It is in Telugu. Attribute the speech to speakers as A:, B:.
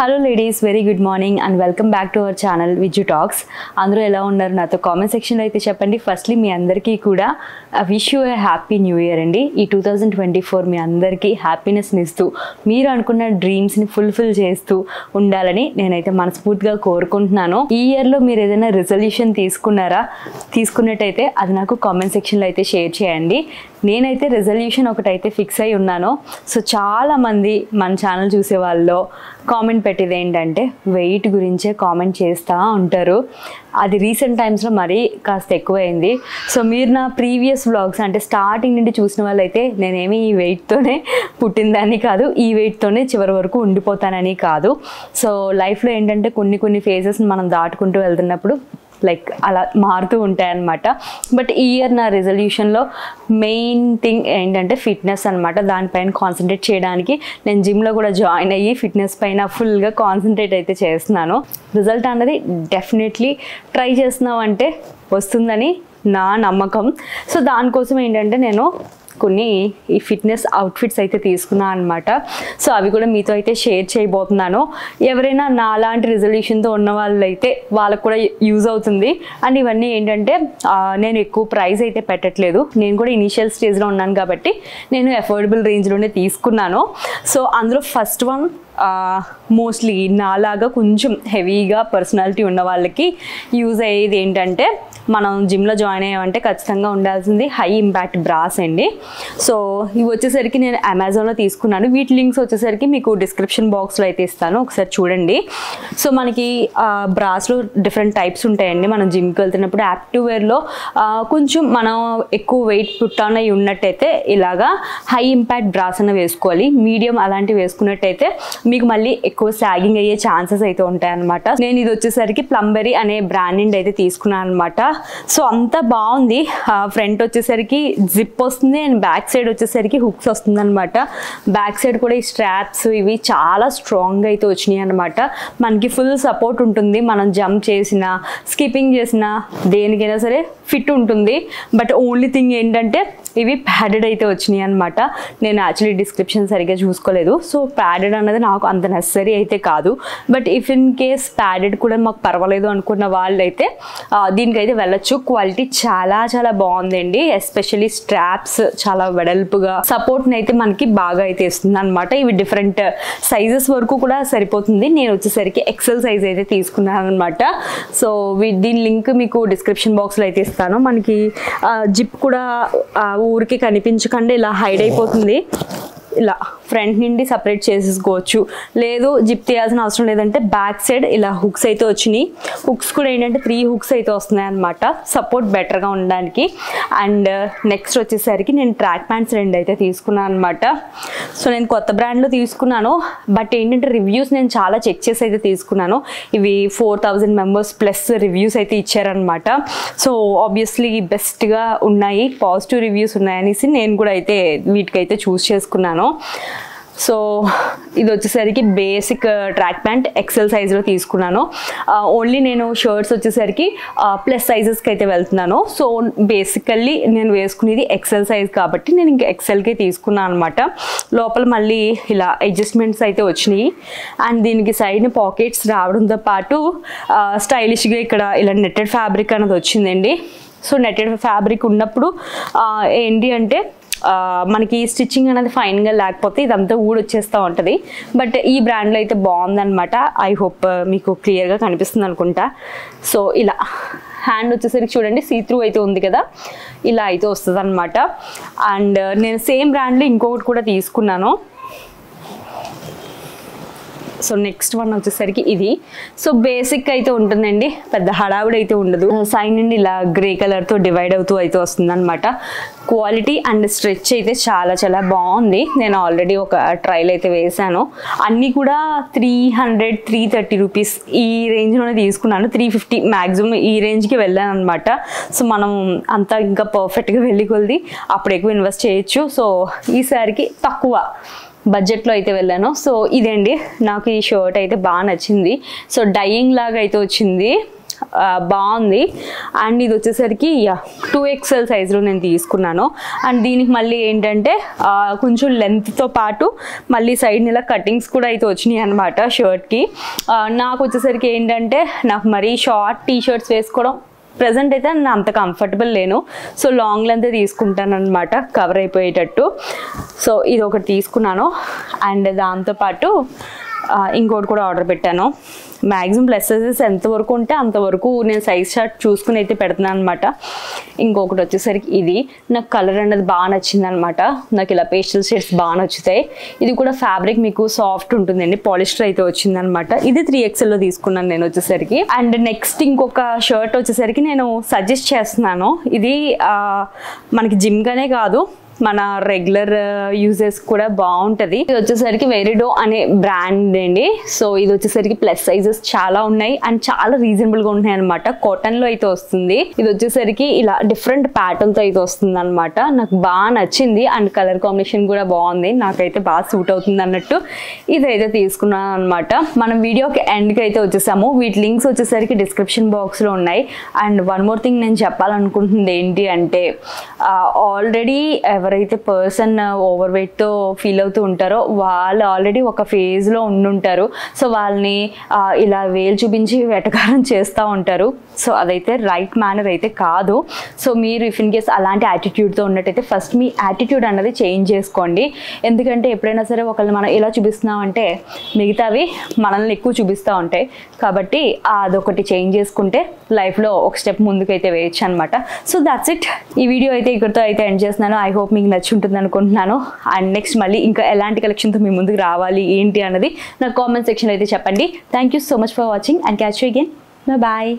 A: Hello ladies, very good morning and welcome back to our channel Vijju talks. అందరూ ఎలా ఉన్నారు నాతో కామెంట్ సెక్షన్లో అయితే చెప్పండి. ఫస్ట్లీ మీ అందరికీ కూడా wish you A happy new year అండి. ఈ 2024 మీ అందరికీ హ్యాపీనెస్ని ఇస్తూ మీరు అనుకున్న డ్రీమ్స్ని ఫుల్ఫిల్ చేస్తూ ఉండాలని నేనైతే మనస్ఫూర్తిగా కోరుకుంటున్నాను. ఈ ఇయర్లో మీరు ఏదైనా రిజల్యూషన్ తీసుకున్నట్టయితే అది నాకు కామెంట్ సెక్షన్లో అయితే షేర్ చేయండి. నేనైతే రెజల్యూషన్ ఒకటైతే ఫిక్స్ అయి ఉన్నాను. సో చాలామంది మన ఛానల్ చూసే వాళ్ళు కామెంట్ పెట్టేది ఏంటంటే వెయిట్ గురించే కామెంట్ చేస్తూ ఉంటారు. అది రీసెంట్ టైమ్స్లో మరీ కాస్త ఎక్కువైంది. సో మీరు నా ప్రీవియస్ వ్లాగ్స్ అంటే స్టార్టింగ్ నుండి చూసిన వాళ్ళైతే నేనేమి ఈ వెయిట్తోనే పుట్టిందని కాదు, ఈ వెయిట్తోనే చివరి వరకు ఉండిపోతానని కాదు. సో లైఫ్లో ఏంటంటే కొన్ని ఫేజెస్ని మనం దాటుకుంటూ వెళ్తున్నప్పుడు లైక్ అలా మారుతూ ఉంటాయన్నమాట. బట్ ఈ ఇయర్ నా రెజల్యూషన్లో మెయిన్ థింగ్ ఏంటంటే ఫిట్నెస్ అనమాట. దానిపైన కాన్సన్ట్రేట్ చేయడానికి నేను జిమ్లో కూడా జాయిన్ అయ్యి ఫిట్నెస్ పైన ఫుల్గా కాన్సన్ట్రేట్ అయితే చేస్తున్నాను. రిజల్ట్ అన్నది డెఫినెట్లీ ట్రై చేస్తున్నాం అంటే వస్తుందని నా నమ్మకం. సో దానికోసం ఏంటంటే నేను కొన్ని ఈ ఫిట్నెస్ అవుట్ఫిట్స్ అయితే తీసుకున్నాను అనమాట. సో అవి కూడా మీతో అయితే షేర్ చేయబోతున్నాను. ఎవరైనా నా లాంటి రిజల్యూషన్తో ఉన్న వాళ్ళైతే వాళ్ళకు కూడా యూజ్ అవుతుంది. అండ్ ఇవన్నీ ఏంటంటే నేను ఎక్కువ ప్రైస్ అయితే పెట్టట్లేదు. నేను కూడా ఇనీషియల్ స్టేజ్లో ఉన్నాను కాబట్టి నేను అఫోర్డబుల్ రేంజ్లోనే తీసుకున్నాను. సో అందులో ఫస్ట్ వన్ మోస్ట్లీ నాలాగా కొంచెం హెవీగా పర్సనాలిటీ ఉన్న వాళ్ళకి యూజ్ అయ్యేది ఏంటంటే మనం జిమ్లో జాయిన్ అయ్యామంటే ఖచ్చితంగా ఉండాల్సింది హై ఇంపాక్ట్ బ్రాస్ అండి. సో ఇవి వచ్చేసరికి నేను అమెజాన్లో తీసుకున్నాను. వీటి లింక్స్ వచ్చేసరికి మీకు డిస్క్రిప్షన్ బాక్స్లో అయితే ఇస్తాను, ఒకసారి చూడండి. సో మనకి బ్రాస్లో డిఫరెంట్ టైప్స్ ఉంటాయండి. మనం జిమ్కి వెళ్తున్నప్పుడు యాక్టివ్ వేర్లో కొంచెం మనం ఎక్కువ వెయిట్ పుట్టాన్ అయి ఉన్నట్టయితే ఇలాగా హై ఇంపాక్ట్ బ్రాస్ అన్న వేసుకోవాలి. మీడియం అలాంటివి వేసుకున్నట్టయితే మీకు మళ్ళీ ఎక్కువ సాగింగ్ అయ్యే ఛాన్సెస్ అయితే ఉంటాయన్నమాట. నేను ఇది వచ్చేసరికి ప్లంబెరీ అనే బ్రాండ్ నుండి అయితే తీసుకున్నాను అనమాట. సో అంతా బాగుంది. ఫ్రంట్ వచ్చేసరికి జిప్ వస్తుంది అండ్ బ్యాక్ సైడ్ వచ్చేసరికి హుక్స్ వస్తుంది అనమాట. బ్యాక్ సైడ్ కూడా ఈ స్ట్రాప్స్ ఇవి చాలా స్ట్రాంగ్గా అయితే వచ్చినాయి అనమాట. మనకి ఫుల్ సపోర్ట్ ఉంటుంది. మనం జంప్ చేసినా స్కిప్పింగ్ చేసినా దేనికైనా సరే ఫిట్ ఉంటుంది. బట్ ఓన్లీ థింగ్ ఏంటంటే ఇవి ప్యాడెడ్ అయితే వచ్చినాయి అనమాట. నేను యాక్చువల్లీ డిస్క్రిప్షన్ సరిగ్గా చూసుకోలేదు. సో ప్యాడెడ్ అన్నది నాకు అంత నెసరీ అయితే కాదు. But if in case padded కూడా మాకు పర్వాలేదు అనుకున్న వాళ్ళైతే దీనికైతే వెళ్ళొచ్చు. క్వాలిటీ చాలా చాలా బాగుందండి. ఎస్పెషల్లీ స్ట్రాప్స్ చాలా వెడల్పుగా సపోర్ట్ని అయితే మనకి బాగా అయితే ఇస్తుంది అనమాట. ఇవి డిఫరెంట్ సైజెస్ వరకు కూడా సరిపోతుంది. నేను వచ్చేసరికి ఎక్సెల్ సైజ్ అయితే తీసుకున్నాను అనమాట. సో దీని లింక్ మీకు డిస్క్రిప్షన్ బాక్స్లో అయితే ఇస్తాను. మనకి జిప్ కూడా ఊరికి కనిపించకుండా ఇలా హైడ్ అయిపోతుంది. ఇలా ఫ్రంట్ నుండి సపరేట్ చేసేసుకోవచ్చు. లేదు జిప్ తీయాల్సిన అవసరం లేదంటే బ్యాక్ సైడ్ ఇలా హుక్స్ అయితే వచ్చినాయి. హుక్స్ కూడా ఏంటంటే 3 హుక్స్ అయితే వస్తున్నాయి అనమాట, సపోర్ట్ బెటర్గా ఉండడానికి. అండ్ నెక్స్ట్ వచ్చేసరికి నేను ట్రాక్ ప్యాంట్స్ 2 అయితే తీసుకున్నాను అనమాట. సో నేను కొత్త బ్రాండ్లో తీసుకున్నాను. బట్ ఏంటంటే రివ్యూస్ నేను చాలా చెక్ చేసి అయితే తీసుకున్నాను. ఇవి 4000 మెంబర్స్ ప్లస్ రివ్యూస్ అయితే ఇచ్చారనమాట. సో ఆబ్వియస్లీ బెస్ట్గా ఉన్నాయి, పాజిటివ్ రివ్యూస్ ఉన్నాయనేసి నేను కూడా అయితే వీటికైతే చూస్ చేసుకున్నాను. సో ఇది వచ్చేసరికి బేసిక్ ట్రాక్ ప్యాంట్ ఎక్సెల్ సైజ్లో తీసుకున్నాను. ఓన్లీ నేను షర్ట్స్ వచ్చేసరికి ప్లస్ సైజెస్కి అయితే వెళ్తున్నాను. సో బేసికల్లీ నేను వేసుకునేది ఎక్సెల్ సైజ్ కాబట్టి నేను ఇంకా ఎక్సెల్కే తీసుకున్నాను అనమాట. లోపల మళ్ళీ ఇలా అడ్జస్ట్మెంట్స్ అయితే వచ్చినాయి. అండ్ దీనికి సైడ్ని పాకెట్స్ రావడంతో పాటు స్టైలిష్గా ఇక్కడ ఇలా నెట్టెడ్ ఫ్యాబ్రిక్ అనేది వచ్చిందండి. సో నెట్టెడ్ ఫ్యాబ్రిక్ ఉన్నప్పుడు ఏంటి అంటే మనకి స్టిచ్చింగ్ అనేది ఫైన్గా లేకపోతే ఇదంతా ఊడొచ్చేస్తూ ఉంటుంది. బట్ ఈ బ్రాండ్లో అయితే బాగుందనమాట. ఐ హోప్ మీకు క్లియర్గా కనిపిస్తుంది అనుకుంటా. సో ఇలా హ్యాండ్ వచ్చేసరికి చూడండి సీ త్రూ అయితే ఉంది కదా, ఇలా అయితే వస్తుంది అనమాట. అండ్ నేను సేమ్ బ్రాండ్లో ఇంకొకటి కూడా తీసుకున్నాను. సో నెక్స్ట్ వన్ వచ్చేసరికి ఇది. సో బేసిక్ అయితే ఉంటుందండి, పెద్ద హడావుడి అయితే ఉండదు. సైడ్ నుండి ఇలా గ్రే కలర్తో డివైడ్ అవుతూ అయితే వస్తుంది అనమాట. క్వాలిటీ అండ్ స్ట్రెచ్ అయితే చాలా చాలా బాగుంది. నేను ఆల్రెడీ ఒక ట్రైల్ అయితే వేసాను. అన్నీ కూడా 300-330 రూపీస్ ఈ రేంజ్లోనే తీసుకున్నాను. 350 మ్యాక్సిమం ఈ రేంజ్కి వెళ్ళాను అనమాట. సో మనం అంతా ఇంకా పర్ఫెక్ట్గా వెళ్ళి కొలిది అప్పుడు ఎక్కువ ఇన్వెస్ట్ చేయొచ్చు. సో ఈసారికి తక్కువ బడ్జెట్లో అయితే వెళ్ళాను. సో ఇదండి నాకు ఈ షర్ట్ అయితే బాగా నచ్చింది. సో డైయింగ్ లాగా అయితే వచ్చింది. బాగుంది. అండ్ ఇది వచ్చేసరికి 2XL సైజులో నేను తీసుకున్నాను. అండ్ దీనికి మళ్ళీ ఏంటంటే కొంచెం లెంత్తో పాటు మళ్ళీ సైడ్ ఇలా కటింగ్స్ కూడా అయితే వచ్చినాయి అనమాట షర్ట్కి. నాకు వచ్చేసరికి ఏంటంటే నాకు మరీ షార్ట్ టీ షర్ట్స్ వేసుకోవడం ప్రెజెంట్ అయితే నేను అంత కంఫర్టబుల్ లేను. సో లాంగ్ లెంత్ తీసుకుంటాను అనమాట, కవర్ అయిపోయేటట్టు. సో ఇది ఒకటి తీసుకున్నాను. అండ్ దాంతోపాటు ఇంకోటి కూడా ఆర్డర్ పెట్టాను. మ్యాక్సిమం ప్లస్ సైజెస్ ఎంతవరకు ఉంటే అంతవరకు నేను సైజ్ షార్ట్ చూసుకుని అయితే పెడుతున్నాను అనమాట. ఇంకొకటి వచ్చేసరికి ఇది నాకు కలర్ అనేది బాగా నచ్చింది అనమాట. నాకు ఇలా పేస్టల్ షేడ్స్ బాగా నచ్చుతాయి. ఇది కూడా ఫ్యాబ్రిక్ మీకు సాఫ్ట్ ఉంటుందండి, పాలిస్టర్ అయితే వచ్చిందనమాట. ఇది 3XLలో తీసుకున్నాను నేను వచ్చేసరికి. అండ్ నెక్స్ట్ ఇంకొక షర్ట్ వచ్చేసరికి నేను సజెస్ట్ చేస్తున్నాను. ఇది మనకి జిమ్గానే కాదు, మన రెగ్యులర్ యూజెస్ కూడా బాగుంటుంది. ఇది వచ్చేసరికి వెరిడో అనే బ్రాండ్ అండి. సో ఇది వచ్చేసరికి ప్లస్ సైజెస్ చాలా ఉన్నాయి అండ్ చాలా రీజనబుల్గా ఉన్నాయి అనమాట. కాటన్లో అయితే వస్తుంది. ఇది వచ్చేసరికి ఇలా డిఫరెంట్ ప్యాటర్న్తో అయితే వస్తుంది అనమాట. నాకు బాగా నచ్చింది అండ్ కలర్ కాంబినేషన్ కూడా బాగుంది, నాకైతే బాగా సూట్ అవుతుంది అన్నట్టు ఇదైతే తీసుకున్నాను అనమాట. మనం వీడియోకి ఎండ్కి అయితే వచ్చేసాము. వీటి లింక్స్ వచ్చేసరికి డిస్క్రిప్షన్ బాక్స్లో ఉన్నాయి. అండ్ వన్ మోర్ థింగ్ నేను చెప్పాలనుకుంటుంది ఏంటి అంటే, ఆల్రెడీ ఎవరైతే పర్సన్ ఓవర్ వెయిట్తో ఫీల్ అవుతూ ఉంటారో వాళ్ళు ఆల్రెడీ ఒక ఫేజ్లో ఉండుంటారు. సో వాళ్ళని ఇలా వేలు చూపించి వెటకారం చేస్తూ ఉంటారు. సో అదైతే రైట్ మేనర్ అయితే కాదు. సో మీరు ఇఫ్ ఇన్ కేస్ అలాంటి యాటిట్యూడ్తో ఉన్నట్టయితే ఫస్ట్ మీ యాటిట్యూడ్ అన్నది చేంజ్ చేసుకోండి. ఎందుకంటే ఎప్పుడైనా సరే ఒకళ్ళని మనం ఇలా చూపిస్తున్నామంటే మిగతావి మనల్ని ఎక్కువ చూపిస్తూ ఉంటాయి. కాబట్టి అదొకటి చేంజ్ చేసుకుంటే లైఫ్లో ఒక స్టెప్ ముందుకైతే వేయచ్చు అనమాట. So that's it. ఈ వీడియో అయితే ఇక్కడితో అయితే ఎండ్ చేస్తున్నాను. ఐ హోప్ మీకు నచ్చి ఉంటుంది అనుకుంటున్నాను. అండ్ నెక్స్ట్ మళ్ళీ ఇంకా ఎలాంటి కలెక్షన్తో మీ ముందుకు రావాలి ఏంటి అన్నది నాకు కామెంట్ సెక్షన్లో అయితే చెప్పండి. Thank you so much for watching and catch you again. Bye.